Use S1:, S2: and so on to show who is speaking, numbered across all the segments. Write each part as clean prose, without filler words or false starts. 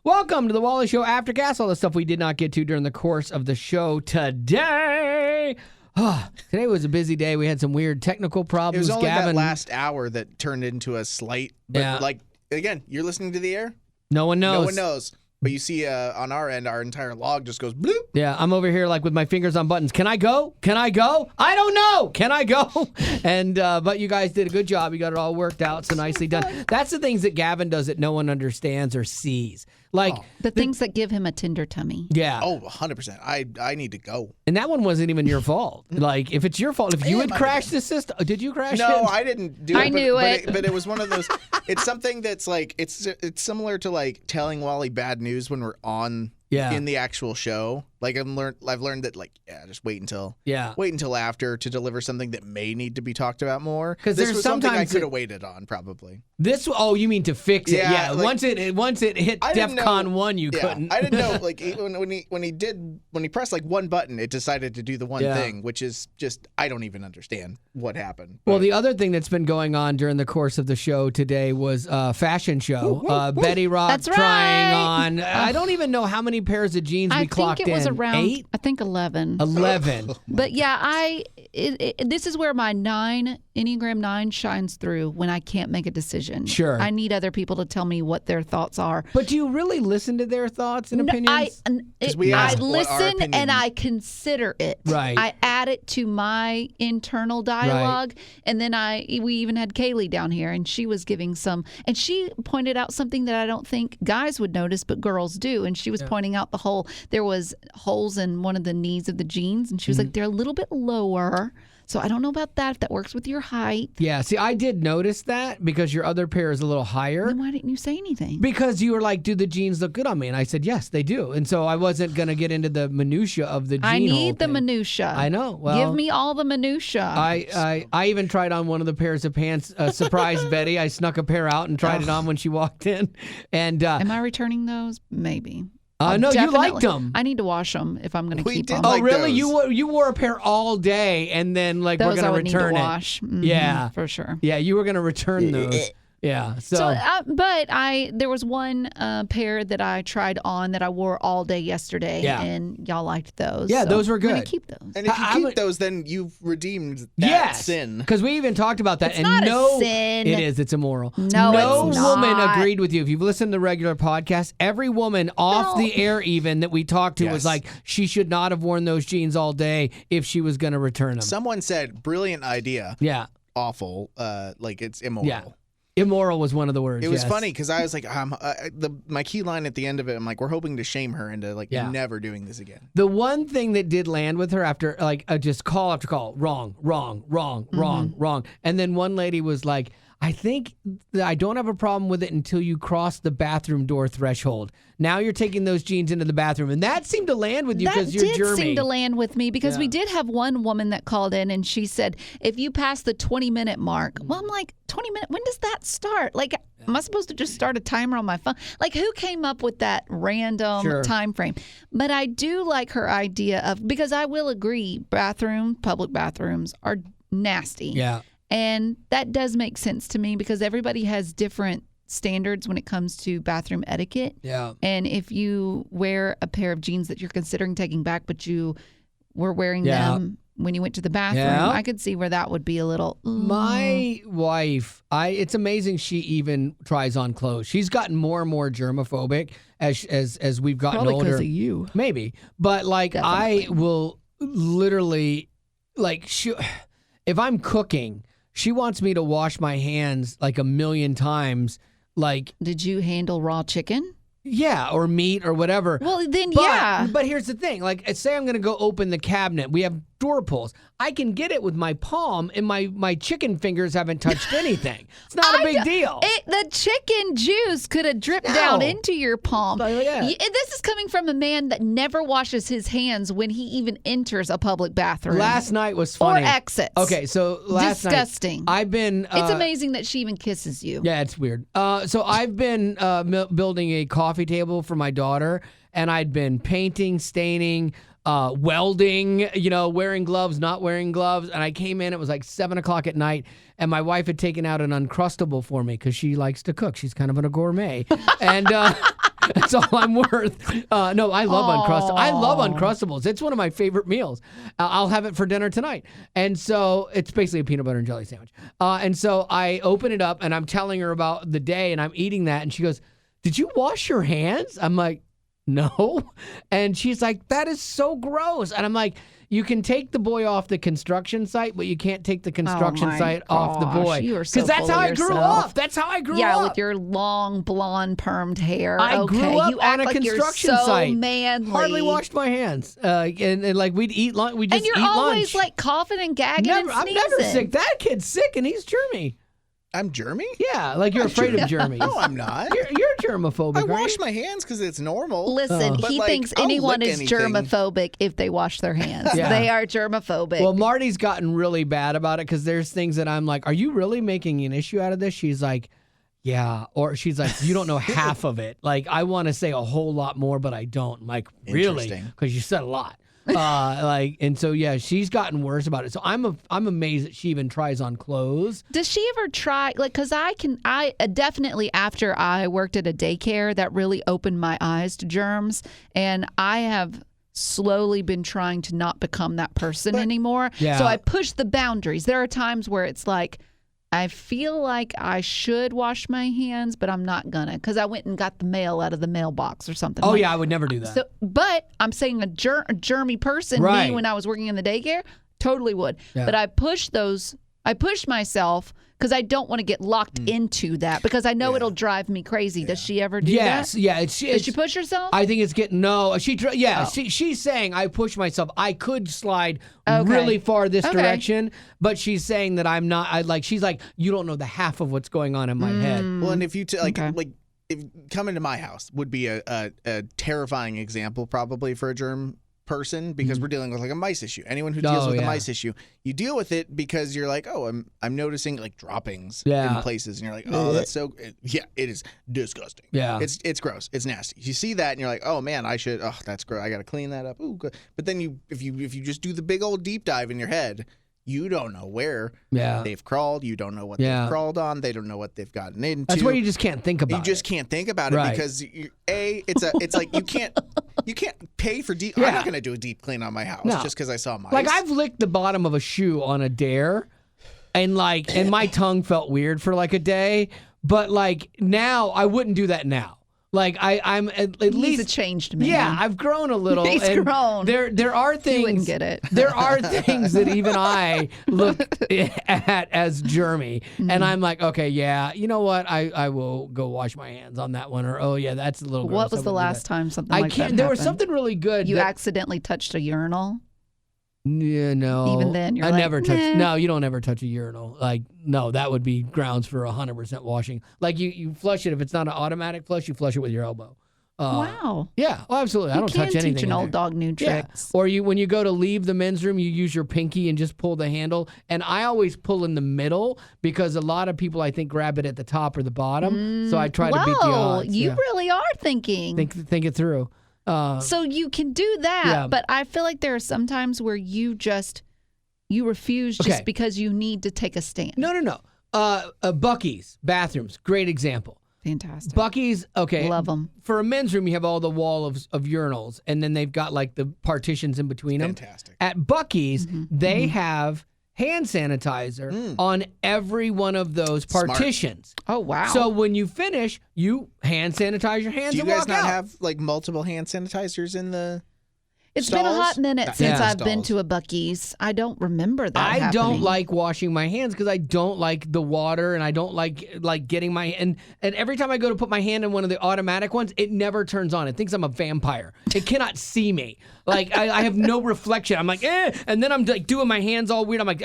S1: Welcome to the Wally Show Aftercast. All the stuff we did not get to during the course of the show today. Today was a busy day. We had some weird technical problems.
S2: It was only
S1: Gavin,
S2: that last hour that turned into a slight. But again, you're listening to the air.
S1: No one knows.
S2: No one knows. But you see on our end, our entire log just goes bloop.
S1: Yeah, I'm over here like with my fingers on buttons. Can I go? Can I go? I don't know. Can I go? And but you guys did a good job. You got it all worked out, so nicely done. That's the things that Gavin does that no one understands or sees. Like
S3: the things that give him a tender tummy.
S1: Yeah.
S2: Oh, 100%. I need to go.
S1: And that one wasn't even your fault. Like, if it's your fault, if you had crashed the system, did you crash it?
S2: No, I didn't do it.
S3: I knew it.
S2: But it was one of those. It's something that's like it's similar to like telling Wally bad news when we're on in the actual show. Like I've learned that just wait until after to deliver something that may need to be talked about more. Because this was something I could have waited on probably.
S1: You mean to fix it? Yeah.
S2: Like,
S1: once it hit DEFCON 1, you couldn't.
S2: I didn't know. Like when he pressed like one button, it decided to do the one thing, which is just I don't even understand what happened. But.
S1: Well, the other thing that's been going on during the course of the show today was a fashion show. Betty Rock trying on. I don't even know how many pairs of jeans we clocked in.
S3: I think it was around
S1: 8?
S3: I think 11.
S1: 11.
S3: But yeah, this is where my Enneagram 9 shines through when I can't make a decision.
S1: Sure.
S3: I need other people to tell me what their thoughts are.
S1: But do you really listen to their thoughts and opinions?
S3: I listen and I consider it.
S1: Right.
S3: I add it to my internal dialogue. Right. And then we even had Kaylee down here, and she was giving some, and she pointed out something that I don't think guys would notice, but girls do. And she was pointing out there was holes in one of the knees of the jeans, and she was like, they're a little bit lower. So I don't know about that, if that works with your height.
S1: Yeah, see, I did notice that because your other pair is a little higher.
S3: Then why didn't you say anything?
S1: Because you were like, do the jeans look good on me? And I said, yes, they do. And so I wasn't going to get into the minutia of the jean
S3: I need
S1: hole
S3: the
S1: thing.
S3: Minutia.
S1: I know. Well,
S3: give me all the minutia.
S1: I even tried on one of the pairs of pants, surprised Betty. I snuck a pair out and tried it on when she walked in. And
S3: am I returning those? Maybe.
S1: No, you liked them.
S3: I need to wash them if I'm going to keep them.
S1: Oh, really? You wore a pair all day, and then we're going to return it.
S3: Wash. Mm-hmm,
S1: yeah,
S3: for sure.
S1: Yeah, you were going to return those. Yeah.
S3: But there was one pair that I tried on that I wore all day yesterday, and y'all liked those.
S1: Yeah, those were good.
S3: I'm going to keep those.
S2: And if you keep those, then you've redeemed that sin.
S1: Because we even talked about that.
S3: It's not a sin.
S1: It is. It's immoral.
S3: No, it's not.
S1: Woman agreed with you. If you've listened to the regular podcast, every woman off the air even that we talked to was like, she should not have worn those jeans all day if she was going to return them.
S2: Someone said, brilliant idea.
S1: Yeah.
S2: Awful. It's immoral.
S1: Yeah. Immoral was one of the words.
S2: It was funny because I was like, my key line at the end of it, I'm like, we're hoping to shame her into never doing this again.
S1: The one thing that did land with her after just call after call, wrong, and then one lady was like, I think that I don't have a problem with it until you cross the bathroom door threshold. Now you're taking those jeans into the bathroom. And that seemed to land with you because you're germy.
S3: That did seem to land with me because we did have one woman that called in and she said, if you pass the 20-minute mark, well, I'm like, 20 minutes? When does that start? Like, am I supposed to just start a timer on my phone? Like, who came up with that random time frame? But I do like her idea of, because I will agree, public bathrooms are nasty.
S1: Yeah.
S3: And that does make sense to me because everybody has different standards when it comes to bathroom etiquette.
S1: Yeah.
S3: And if you wear a pair of jeans that you're considering taking back, but you were wearing them when you went to the bathroom, I could see where that would be a little.
S1: My wife, it's amazing she even tries on clothes. She's gotten more and more germophobic as we've gotten older.
S3: Probably because of you.
S1: Maybe. But I will literally if I'm cooking, she wants me to wash my hands like a million times.
S3: Did you handle raw chicken?
S1: Yeah, or meat or whatever.
S3: Well, then,
S1: But here's the thing. Say I'm going to go open the cabinet. We have door pulls. I can get it with my palm, and my chicken fingers haven't touched anything. It's not a big deal.
S3: The chicken juice could have dripped down into your palm. This is coming from a man that never washes his hands when he even enters a public bathroom.
S1: Last night was funny.
S3: Or exits.
S1: Okay, so last night.
S3: Disgusting.
S1: I've been...
S3: it's amazing that she even kisses you.
S1: Yeah, it's weird. So I've been building a coffee table for my daughter, and I'd been painting, staining, welding, wearing gloves, not wearing gloves. And I came in, it was like 7 o'clock at night, and my wife had taken out an Uncrustable for me because she likes to cook. She's kind of a gourmet. And that's all I'm worth. No, I love Uncrustables. I love Uncrustables. It's one of my favorite meals. I'll have it for dinner tonight. And so it's basically a peanut butter and jelly sandwich. And so I open it up, and I'm telling her about the day, and I'm eating that, and she goes, "Did you wash your hands?" I'm like, "No." And she's like, "That is so gross." And I'm like, you can take the boy off the construction site, but you can't take the construction site off the boy.
S3: You are so
S1: that's
S3: full
S1: how
S3: of
S1: I grew
S3: yourself.
S1: up. That's how I grew up.
S3: Yeah, with your long blonde permed hair.
S1: I grew up
S3: you
S1: on
S3: act
S1: a
S3: like
S1: construction
S3: you're so
S1: site.
S3: manly.
S1: Hardly washed my hands. And like we'd eat lunch. We just
S3: and you're
S1: eat
S3: always
S1: lunch.
S3: like coughing and gagging and
S1: I'm
S3: sneezing.
S1: never sick. That kid's sick and he's germy.
S2: I'm germy?
S1: Yeah, like you're afraid of germies.
S2: No, I'm not.
S1: You're germophobic.
S2: I
S1: right?
S2: wash my hands because it's normal.
S3: Listen,
S2: But,
S3: he
S2: like,
S3: thinks
S2: I'll
S3: anyone
S2: lick
S3: is
S2: anything.
S3: germophobic if they wash their hands.
S1: Yeah.
S3: They are germophobic.
S1: Well, Marty's gotten really bad about it because there's things that I'm like, "Are you really making an issue out of this?" She's like, "Yeah," or she's like, "You don't know half of it." Like I want to say a whole lot more, but I don't. I'm like, really?
S2: Interesting.
S1: Because you said a lot. And so yeah, she's gotten worse about it. So I'm amazed that she even tries on clothes.
S3: Does she ever try, like, because I definitely, after I worked at a daycare, that really opened my eyes to germs, and I have slowly been trying to not become that person anymore.
S1: Yeah.
S3: So I push the boundaries. There are times where it's like, I feel like I should wash my hands, but I'm not gonna, because I went and got the mail out of the mailbox or something.
S1: Oh yeah, I would never do that.
S3: So, but I'm saying a germy person,
S1: Right.
S3: me when I was working in the daycare, totally would.
S1: Yeah.
S3: But I pushed myself because I don't want to get locked into that because I know it'll drive me crazy. Does she ever do
S1: yes,
S3: that?
S1: yeah.
S3: Does she push herself?
S1: I think it's getting she's saying I push myself. I could slide
S3: Okay.
S1: really far this
S3: Okay.
S1: direction, but she's saying that I'm not. She's like, you don't know the half of what's going on in my head.
S2: Well, and if you
S3: Okay.
S2: if coming to my house would be a terrifying example probably for a germ person because we're dealing with like a mice issue. Anyone who deals with a mice issue, you deal with it because you're like, oh, I'm noticing like droppings in places, and you're like, oh, that's so it is disgusting.
S1: Yeah,
S2: it's gross. It's nasty. You see that and you're like, oh man, that's gross. I got to clean that up. Ooh, good. But then if you just do the big old deep dive in your head, you don't know where they've crawled. You don't know what they've crawled on. They don't know what they've gotten into.
S1: That's why you just can't think about it.
S2: You just can't think about it because it's like you can't pay for deep.
S1: Yeah.
S2: I'm not going to do a deep clean on my house just because I saw mice.
S1: Like I've licked the bottom of a shoe on a dare, and my tongue felt weird for like a day. But like now, I wouldn't do that now. Like I'm at least
S3: He's a changed man.
S1: Yeah, I've grown a little.
S3: He's
S1: and
S3: grown.
S1: There are things.
S3: You wouldn't get it.
S1: There are things that even I look at as germy, and I'm like, okay, yeah, you know what? I will go wash my hands on that one, or oh yeah, that's a little. Gross.
S3: What was the last time something like that happened?
S1: There was something really good.
S3: You accidentally touched a urinal?
S1: Yeah, no.
S3: Even then, you're
S1: I
S3: like,
S1: never touch.
S3: nah.
S1: No, you don't ever touch a urinal. Like, no, that would be grounds for 100% washing. Like, you flush it. If it's not an automatic flush, you flush it with your elbow.
S3: Wow.
S1: Yeah, well, absolutely. I don't touch anything.
S3: You can teach an
S1: in
S3: old
S1: there.
S3: dog new tricks.
S1: Yeah. Or when you go to leave the men's room, you use your pinky and just pull the handle. And I always pull in the middle because a lot of people, I think, grab it at the top or the bottom. So I try to beat the odds.
S3: You really are thinking.
S1: Think it through.
S3: So you can do that, but I feel like there are some times where you refuse just because you need to take a stand.
S1: No. Buc-ee's bathrooms, great example.
S3: Fantastic.
S1: Buc-ee's, okay.
S3: Love them.
S1: For a men's room, you have all the wall of urinals, and then they've got like the partitions in between them.
S2: Fantastic.
S1: At Buc-ee's, they have hand sanitizer on every one of those partitions.
S3: Oh, wow.
S1: So when you finish, you hand sanitize your hands
S2: Do you
S1: and
S2: guys
S1: walk
S2: not
S1: out.
S2: have like multiple hand sanitizers in the
S3: It's
S2: stalls?
S3: been a hot minute since
S2: Yeah.
S3: I've been
S2: Stalls.
S3: to a Buc-ee's. I don't remember that
S1: I
S3: happening.
S1: don't like washing my hands because I don't like the water, and I don't like getting my and every time I go to put my hand in one of the automatic ones, it never turns on. It thinks I'm a vampire. It cannot see me. Like I have no reflection. I'm like, and then I'm like doing my hands all weird. I'm like,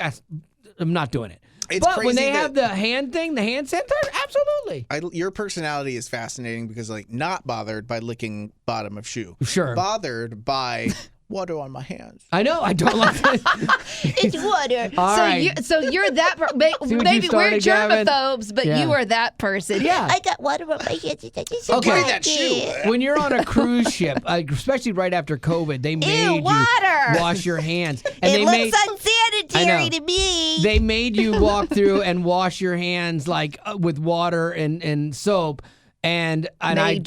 S1: I'm not doing it.
S2: It's
S1: but when
S2: crazy
S1: they
S2: that-
S1: have the hand thing, the hand sanitizer, absolutely.
S2: Your personality is fascinating because like not bothered by licking bottom of shoe.
S1: Sure.
S2: Bothered by water on my hands.
S1: I know. I don't like that.
S3: It's water.
S1: Right.
S3: So you're that. Maybe we're germaphobes, but you are that person.
S1: Yeah.
S3: I got water on my hands.
S1: Okay.
S2: That shoe.
S1: When you're on a cruise ship, especially right after COVID, they made you wash your hands. And
S3: it looks unsanitary to me.
S1: They made you walk through and wash your hands like with water and soap. And I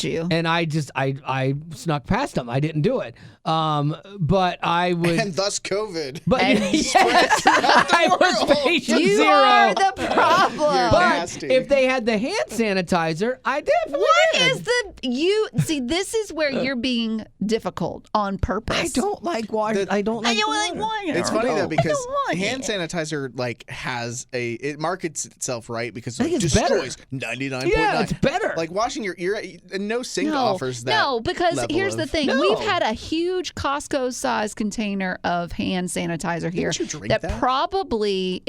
S1: snuck past them. I didn't do it. But I would,
S2: and thus COVID.
S1: But I was patient
S3: you
S1: zero.
S3: Are the problem.
S1: But
S2: nasty.
S1: if they had the hand sanitizer, I definitely did.
S3: See, this is where you're being difficult on purpose.
S1: I don't like water. I don't like water.
S2: It's funny though because hand sanitizer has it markets itself right because it destroys 99.9.
S1: Yeah, it's better.
S2: Like washing your ear, no sink offers that.
S3: No, because here's the thing: we've had a huge Costco-sized container of hand sanitizer here.
S2: Didn't you drink that?
S3: Probably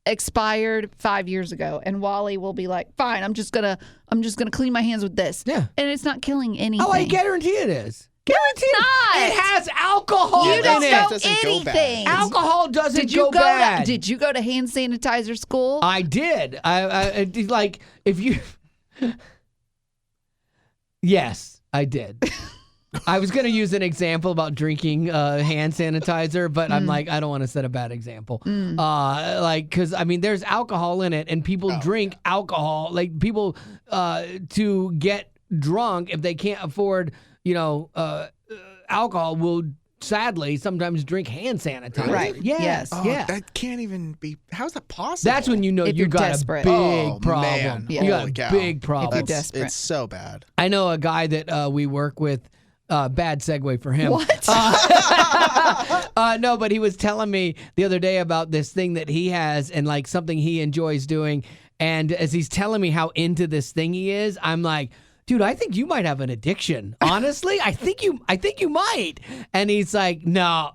S3: expired 5 years ago, and Wally will be like, "Fine, I'm just gonna clean my hands with this."
S1: Yeah,
S3: and it's not killing anything.
S1: Oh, I guarantee it is.
S3: Guaranteed.
S1: It has alcohol
S3: you
S1: in
S3: don't
S1: it.
S3: know
S2: anything.
S1: Alcohol doesn't go bad.
S3: Did you go to hand sanitizer school?
S1: I did. I like if you. Yes, I did. I was going to use an example about drinking hand sanitizer, but I'm like, I don't want to set a bad example. Because I mean, there's alcohol in it, and people drink alcohol. Like people to get drunk if they can't afford, alcohol will sadly sometimes drink hand sanitizer.
S3: Right.
S1: Yes.
S2: Yeah. That can't even be. How's that possible?
S1: That's when you know you got
S3: desperate.
S1: a big problem.
S2: Man.
S1: You got a big problem.
S3: If you're desperate.
S2: It's so bad.
S1: I know a guy that we work with. Bad segue for him.
S3: What?
S1: No, but he was telling me the other day about this thing that he has and like something he enjoys doing. And as he's telling me how into this thing he is, I'm like, dude, I think you might have an addiction. Honestly, I think you might. And he's like, no.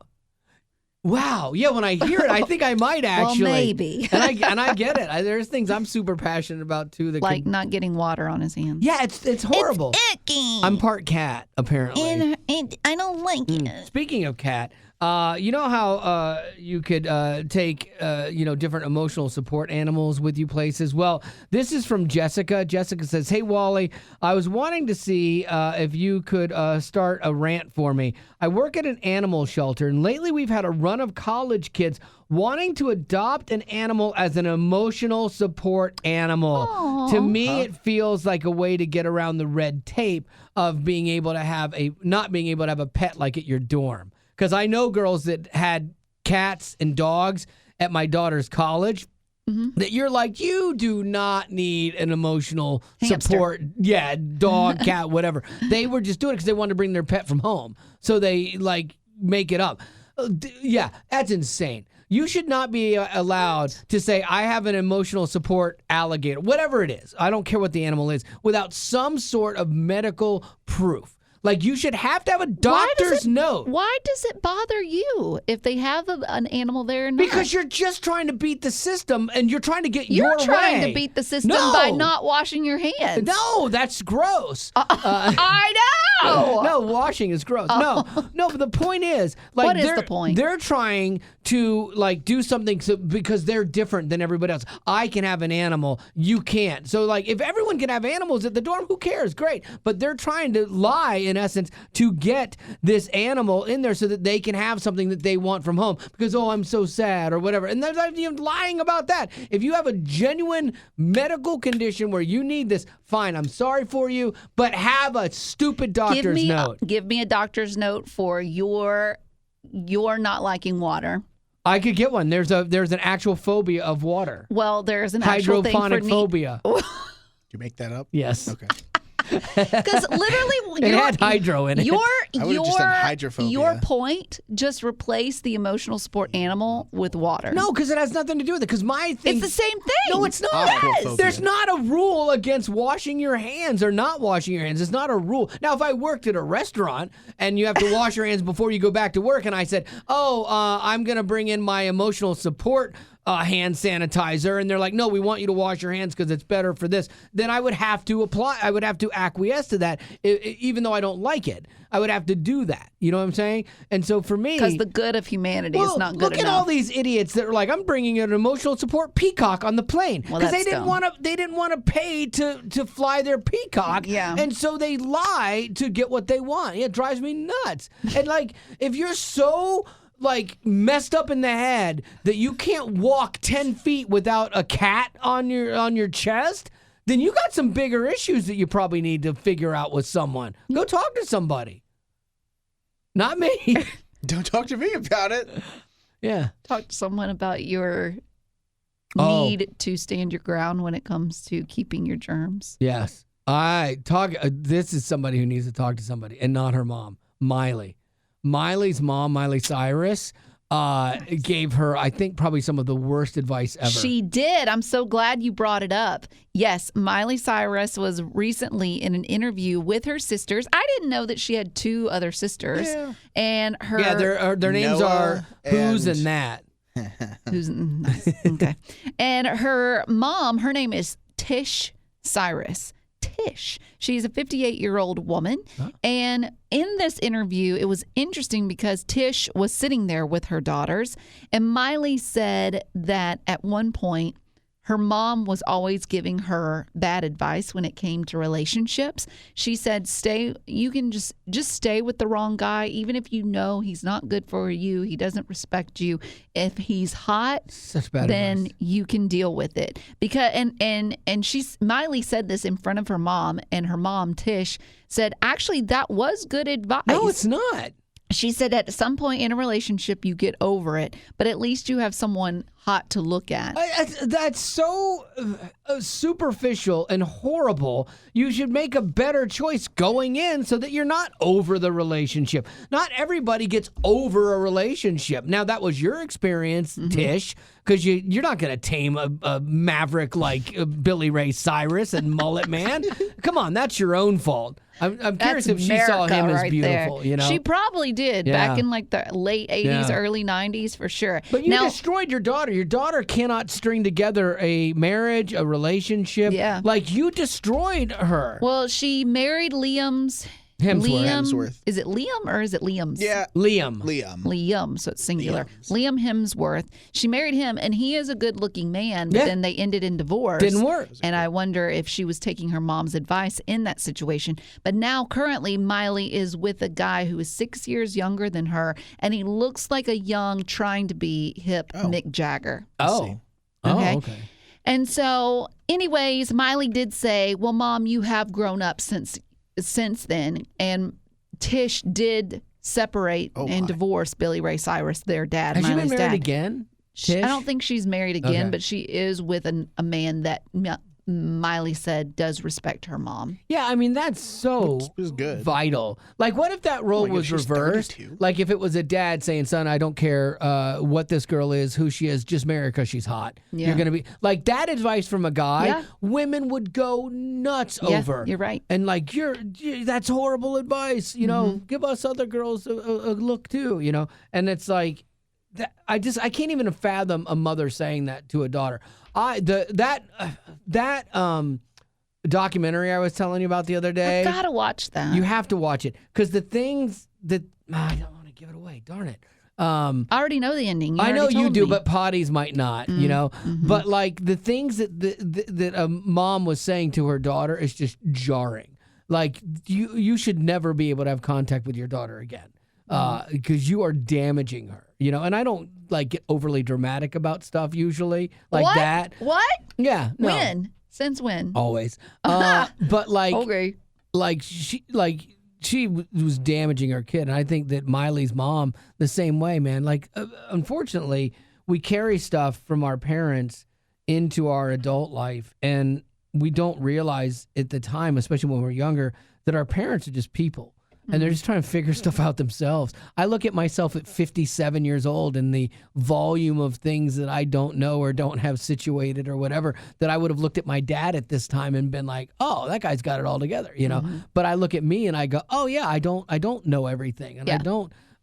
S1: Wow. Yeah, when I hear it, I think I might actually.
S3: Well, maybe.
S1: and I get it. There's things I'm super passionate about too. That
S3: like not getting water on his hands.
S1: Yeah, it's horrible.
S3: It's icky.
S1: I'm part cat, apparently.
S3: And I don't like it.
S1: Speaking of cat, you know how you could take different emotional support animals with you places? Well, this is from Jessica. Jessica says, "Hey, Wally, I was wanting to see if you could start a rant for me. I work at an animal shelter, and lately we've had a run of college kids wanting to adopt an animal as an emotional support animal.
S3: Aww.
S1: To me, it feels like a way to get around the red tape of being able to not being able to have a pet like at your dorm. Because I know girls that had cats and dogs at my daughter's college that you're like, you do not need an emotional support. Yeah, dog, cat, whatever. They were just doing it because they wanted to bring their pet from home. So they like make it up. Yeah, that's insane. You should not be allowed to say, I have an emotional support alligator, whatever it is. I don't care what the animal is, without some sort of medical proof. Like, you should have to have a doctor's note.
S3: Why does it bother you if they have an animal there or not?
S1: Because you're just trying to beat the system, and you're trying to get your way.
S3: You're trying to beat the system by not washing your hands.
S1: No, that's gross.
S3: I know.
S1: No, washing is gross. No, but the point is, like,
S3: what is the point?
S1: They're trying to like do something because they're different than everybody else. I can have an animal, you can't. So like, if everyone can have animals at the dorm, who cares? Great. But they're trying to lie, in essence, to get this animal in there so that they can have something that they want from home because, I'm so sad or whatever. And they're not even lying about that. If you have a genuine medical condition where you need this, fine, I'm sorry for you, but have a stupid doctor's note.
S3: Give me a doctor's note for your not liking water.
S1: I could get one. There's an actual phobia of water.
S3: Well, there's an actual thing for
S1: hydroponic phobia.
S2: You make that up?
S1: Yes.
S2: Okay.
S3: Because literally,
S1: it had hydro in it.
S3: Your point, just replace the emotional support animal with water.
S1: No, because it has nothing to do with it. Because my thing,
S3: it's the same thing.
S1: No, it's not.
S2: Aquaphobia.
S1: There's not a rule against washing your hands or not washing your hands. It's not a rule. Now, if I worked at a restaurant and you have to wash your hands before you go back to work, and I said, I'm going to bring in my emotional support hand sanitizer, and they're like, no, we want you to wash your hands because it's better for this, then I would have to acquiesce to that, even though I don't like it. I would have to do that. You know what I'm saying? And so for me,
S3: because the good of humanity is not good
S1: look
S3: enough.
S1: Look at all these idiots that are like, I'm bringing an emotional support peacock on the plane because they didn't want to pay to fly their peacock.
S3: Yeah.
S1: And so they lie to get what they want. It drives me nuts. And like, if you're so like messed up in the head that you can't walk 10 feet without a cat on your chest, then you got some bigger issues that you probably need to figure out with someone. Go talk to somebody. Not me.
S2: Don't talk to me about it.
S1: Yeah.
S3: Talk to someone about your need to stand your ground when it comes to keeping your germs.
S1: Yes. This is somebody who needs to talk to somebody, and not her mom, Miley. Miley's mom, Miley Cyrus, gave her, I think, probably some of the worst advice ever.
S3: She did. I'm so glad you brought it up. Yes, Miley Cyrus was recently in an interview with her sisters. I didn't know that she had 2 other sisters.
S2: Yeah.
S3: And her...
S1: Yeah, their names are Who's and That.
S3: Who's nice. Okay. And her mom, her name is Tish Cyrus. Tish. She's a 58-year-old woman. Huh? And in this interview, it was interesting because Tish was sitting there with her daughters, and Miley said that at one point, her mom was always giving her bad advice when it came to relationships. She said, you can just stay with the wrong guy, even if you know he's not good for you, he doesn't respect you. If he's hot, then advice. You can deal with it. Because and Miley said this in front of her mom, and her mom, Tish, said, actually, that was good advice.
S1: No, it's not.
S3: She said at some point in a relationship, you get over it, but at least you have someone hot to look at.
S1: That's so superficial and horrible. You should make a better choice going in so that you're not over the relationship. Not everybody gets over a relationship. Now, that was your experience, Tish, because you're not going to tame a maverick like Billy Ray Cyrus and Mullet Man. Come on, that's your own fault. I'm curious if she saw him as beautiful.
S3: There.
S1: You know,
S3: she probably did back in like the late 80s, early 90s for sure.
S1: But you destroyed your daughter. Your daughter cannot string together a marriage, a relationship. Yeah, like you destroyed her.
S3: Well, she married Hemsworth. Is it Liam or is it Liam's?
S2: Yeah,
S3: Liam. So it's singular. Liam Hemsworth. She married him, and he is a good-looking man. But then they ended in divorce.
S1: Didn't work.
S3: And I wonder if she was taking her mom's advice in that situation. But now, currently, Miley is with a guy who is 6 years younger than her, and he looks like a young, trying to be hip Mick Jagger.
S1: Okay.
S3: And so, anyways, Miley did say, "Well, Mom, you have grown up since then," and Tish did separate and divorce Billy Ray Cyrus, their dad.
S1: Has
S3: Miley's
S1: she been married
S3: dad.
S1: Again? Tish?
S3: I don't think she's married again, but she is with a man that Miley said does respect her mom.
S1: Yeah, I mean, that's so
S2: good.
S1: Vital. Like, what if that role was reversed? 32? Like, if it was a dad saying, son, I don't care what this girl is, who she is, just marry her because she's hot. Yeah. You're going to be... Like, that advice from a guy, women would go nuts over.
S3: You're right.
S1: And, like, that's horrible advice. You know, give us other girls a look, too, you know? And it's like... I can't even fathom a mother saying that to a daughter. That documentary I was telling you about the other day.
S3: I gotta watch that.
S1: You have to watch it because the things that I don't want to give it away. Darn it.
S3: I already know the ending.
S1: I know you do, but potties might not. You know, but like the things that a mom was saying to her daughter is just jarring. Like you should never be able to have contact with your daughter again. Because you are damaging her, you know, and I don't like get overly dramatic about stuff usually like that.
S3: What?
S1: Yeah. No.
S3: When? Since when?
S1: Always. But like,
S3: okay.
S1: She was damaging her kid, and I think that Miley's mom the same way, man. Like, unfortunately, we carry stuff from our parents into our adult life, and we don't realize at the time, especially when we're younger, that our parents are just people. And they're just trying to figure stuff out themselves. I look at myself at 57 years old and the volume of things that I don't know or don't have situated or whatever that I would have looked at my dad at this time and been like, oh, that guy's got it all together, you know? But I look at me and I go, oh yeah, I don't know everything. And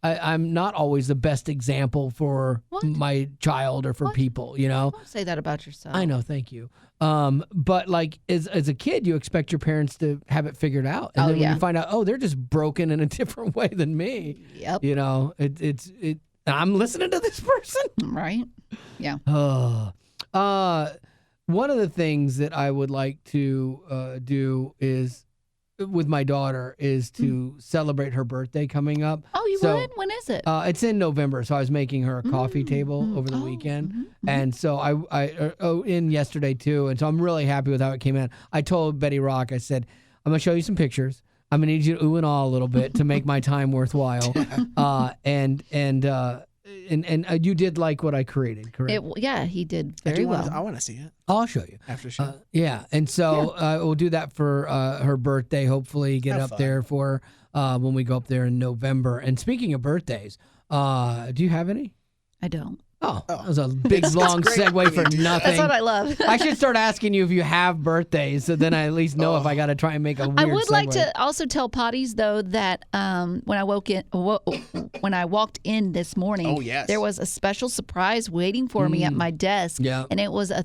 S1: I'm not always the best example for my child or for people,
S3: Don't say that about yourself.
S1: I know, thank you. But like as a kid, you expect your parents to have it figured out. And then when you find out, they're just broken in a different way than me.
S3: Yep.
S1: It's I'm listening to this person.
S3: Right. Yeah.
S1: One of the things that I would like to do is with my daughter is to celebrate her birthday coming up.
S3: Oh, you would? When is it?
S1: It's in November, so I was making her a coffee table over the weekend, and so I in yesterday too, and so I'm really happy with how it came out. I told Betty Rock, I said, I'm gonna show you some pictures. I'm gonna need you to ooh and ah a little bit to make my time worthwhile. And you did like what I created, correct?
S3: He did very well.
S2: I want to see it.
S1: I'll show you
S2: After show.
S1: And so we'll do that for her birthday. Hopefully, get up there for when we go up there in November. And speaking of birthdays, do you have any?
S3: I don't.
S1: Oh, that was a big, long segue for nothing.
S3: That's what I love.
S1: I should start asking you if you have birthdays, so then I at least know if I got to try and make a weird
S3: I would
S1: segue.
S3: like to also tell Potties, though, that when I walked in this morning, there was a special surprise waiting for me at my desk.
S1: Yeah.
S3: And it was a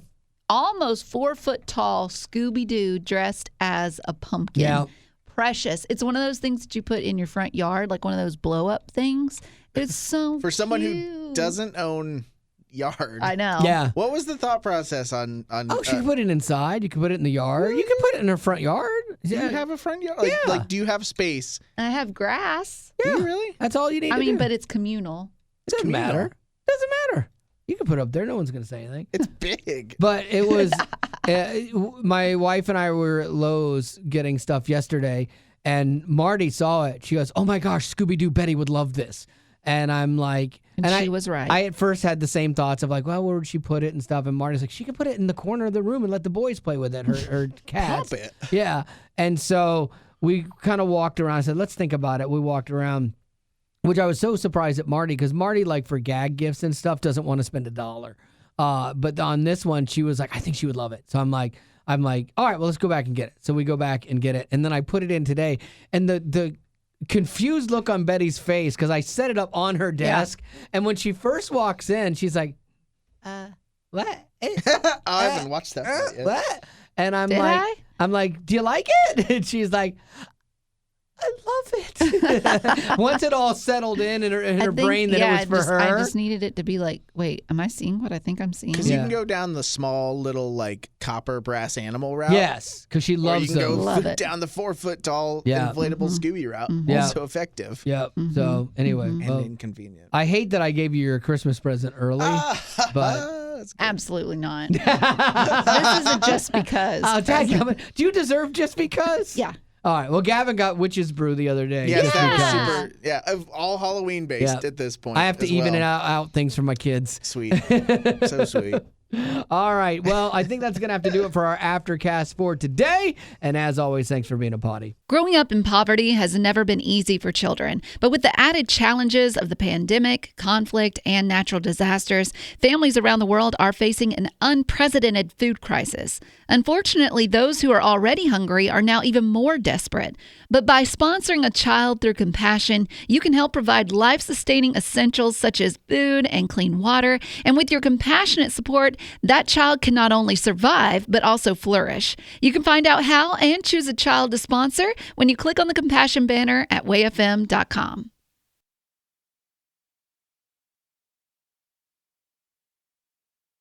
S3: almost 4 foot tall Scooby-Doo dressed as a pumpkin.
S1: Yeah.
S3: Precious. It's one of those things that you put in your front yard, like one of those blow-up things. It's so
S2: for someone
S3: cute.
S2: who doesn't own yard.
S3: I know.
S1: Yeah.
S2: What was the thought process on
S1: she could put it inside. You could put it in the yard. You could put it in her front yard.
S2: Do you have a front yard? Like, do you have space?
S3: I have grass.
S1: Yeah.
S2: Do you really?
S1: That's all you need to do.
S3: But it's communal.
S1: It doesn't matter. Doesn't matter. You can put it up there. No one's going to say anything.
S2: It's big.
S1: But it was, my wife and I were at Lowe's getting stuff yesterday, and Marty saw it. She goes, oh my gosh, Scooby-Doo Betty would love this. And I'm like,
S3: and she was right.
S1: I at first had the same thoughts of like, well, where would she put it and stuff? And Marty's like, she could put it in the corner of the room and let the boys play with it. Her cats.
S2: Pump it.
S1: Yeah. And so we kind of walked around. I said, let's think about it. We walked around, which I was so surprised at Marty because Marty, like for gag gifts and stuff, doesn't want to spend $1. But on this one, she was like, I think she would love it. So I'm like, all right, well, let's go back and get it. So we go back and get it. And then I put it in today. And the confused look on Betty's face because I set it up on her desk, and when she first walks in, she's like, "What?
S2: I haven't watched that part yet.
S1: What?" And I'm like, "Do you like it?" And she's like, "I love it." Once it all settled in her brain that it was for her.
S3: I just needed it to be like, wait, am I seeing what I think I'm seeing?
S2: Because you can go down the small little like copper brass animal route.
S1: Yes, because she loves
S2: those.
S1: those.
S3: Love it.
S2: Down the 4 foot tall inflatable Scooby route. Also effective.
S1: Yep. So anyway,
S2: and inconvenient.
S1: I hate that I gave you your Christmas present early, but
S3: absolutely not. This isn't just because.
S1: Do you deserve just because?
S3: Yeah.
S1: All right. Well, Gavin got Witch's Brew the other day.
S2: Yeah, that was super. All Halloween based at this point.
S1: I have to even it out things for my kids.
S2: Sweet. So sweet.
S1: All right. Well, I think that's going to have to do it for our Aftercast for today. And as always, thanks for being a potty.
S3: Growing up in poverty has never been easy for children, but with the added challenges of the pandemic, conflict, and natural disasters, families around the world are facing an unprecedented food crisis. Unfortunately, those who are already hungry are now even more desperate. But by sponsoring a child through compassion, you can help provide life-sustaining essentials such as food and clean water. And with your compassionate support, that child can not only survive, but also flourish. You can find out how and choose a child to sponsor when you click on the compassion banner at wayfm.com.